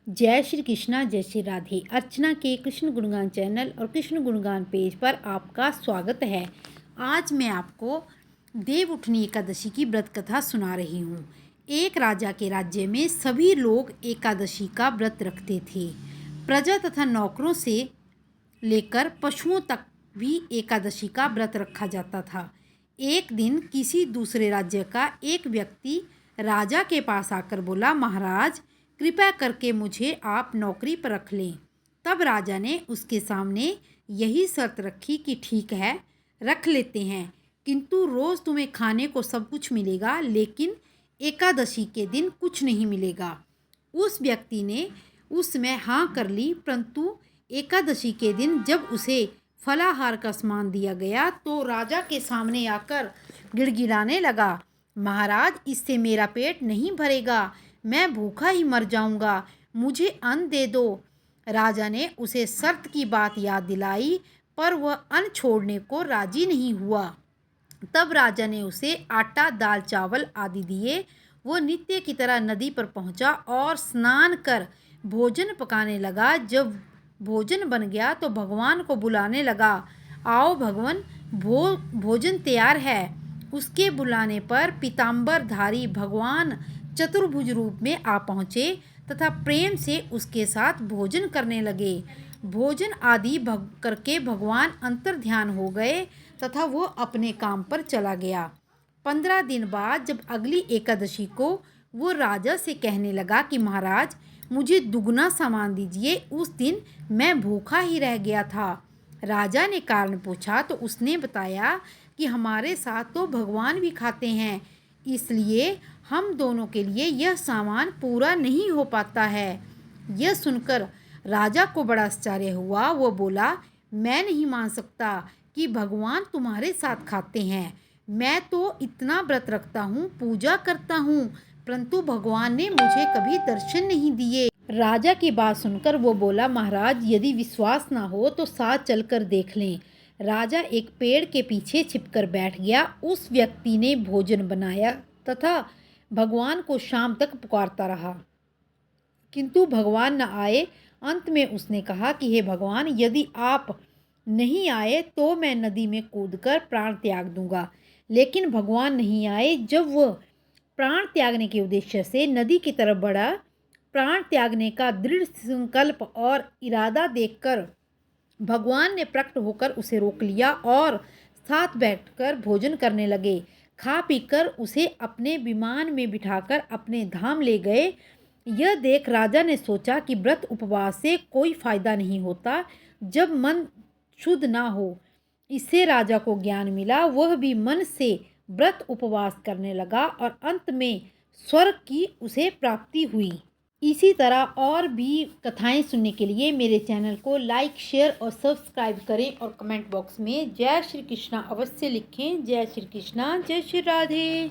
जय श्री कृष्णा, जय श्री राधे। अर्चना के कृष्ण गुणगान चैनल और कृष्ण गुणगान पेज पर आपका स्वागत है। आज मैं आपको देवउठनी एकादशी की व्रत कथा सुना रही हूँ। एक राजा के राज्य में सभी लोग एकादशी का व्रत रखते थे। प्रजा तथा नौकरों से लेकर पशुओं तक भी एकादशी का व्रत रखा जाता था। एक दिन किसी दूसरे राज्य का एक व्यक्ति राजा के पास आकर बोला, महाराज कृपया करके मुझे आप नौकरी पर रख लें। तब राजा ने उसके सामने यही शर्त रखी कि ठीक है, रख लेते हैं, किंतु रोज़ तुम्हें खाने को सब कुछ मिलेगा, लेकिन एकादशी के दिन कुछ नहीं मिलेगा। उस व्यक्ति ने उसमें हाँ कर ली, परंतु एकादशी के दिन जब उसे फलाहार का सामान दिया गया तो राजा के सामने आकर गिड़गिड़ाने लगा, महाराज इससे मेरा पेट नहीं भरेगा, मैं भूखा ही मर जाऊंगा, मुझे अन्न दे दो। राजा ने उसे शर्त की बात याद दिलाई, पर वह अन्न छोड़ने को राजी नहीं हुआ। तब राजा ने उसे आटा, दाल, चावल आदि दिए। वो नित्य की तरह नदी पर पहुंचा और स्नान कर भोजन पकाने लगा। जब भोजन बन गया तो भगवान को बुलाने लगा, आओ भगवान, भोजन तैयार है। उसके बुलाने पर पीताम्बरधारी भगवान चतुर्भुज रूप में आ पहुँचे तथा प्रेम से उसके साथ भोजन करने लगे। भोजन आदि करके भगवान अंतर्ध्यान हो गए तथा वो अपने काम पर चला गया। 15 दिन बाद जब अगली एकादशी को वो राजा से कहने लगा कि महाराज मुझे दुगना सामान दीजिए, उस दिन मैं भूखा ही रह गया था। राजा ने कारण पूछा तो उसने बताया कि हमारे साथ तो भगवान भी खाते हैं, इसलिए हम दोनों के लिए यह सामान पूरा नहीं हो पाता है। यह सुनकर राजा को बड़ा आश्चर्य हुआ। वो बोला, मैं नहीं मान सकता कि भगवान तुम्हारे साथ खाते हैं। मैं तो इतना व्रत रखता हूँ, पूजा करता हूँ, परंतु भगवान ने मुझे कभी दर्शन नहीं दिए। राजा की बात सुनकर वो बोला, महाराज यदि विश्वास ना हो तो साथ चलकर देख लें। राजा एक पेड़ के पीछे छिपकर बैठ गया। उस व्यक्ति ने भोजन बनाया तथा भगवान को शाम तक पुकारता रहा, किंतु भगवान न आए। अंत में उसने कहा कि हे भगवान, यदि आप नहीं आए तो मैं नदी में कूदकर प्राण त्याग दूंगा। लेकिन भगवान नहीं आए। जब वह प्राण त्यागने के उद्देश्य से नदी की तरफ बढ़ा, प्राण त्यागने का दृढ़ संकल्प और इरादा देखकर भगवान ने प्रकट होकर उसे रोक लिया और साथ बैठकर भोजन करने लगे। खा पीकर उसे अपने विमान में बिठाकर अपने धाम ले गए। यह देख राजा ने सोचा कि व्रत उपवास से कोई फायदा नहीं होता जब मन शुद्ध ना हो। इससे राजा को ज्ञान मिला। वह भी मन से व्रत उपवास करने लगा और अंत में स्वर्ग की उसे प्राप्ति हुई। इसी तरह और भी कथाएं सुनने के लिए मेरे चैनल को लाइक, शेयर और सब्सक्राइब करें और कमेंट बॉक्स में जय श्री कृष्णा अवश्य लिखें। जय श्री कृष्णा, जय श्री राधे।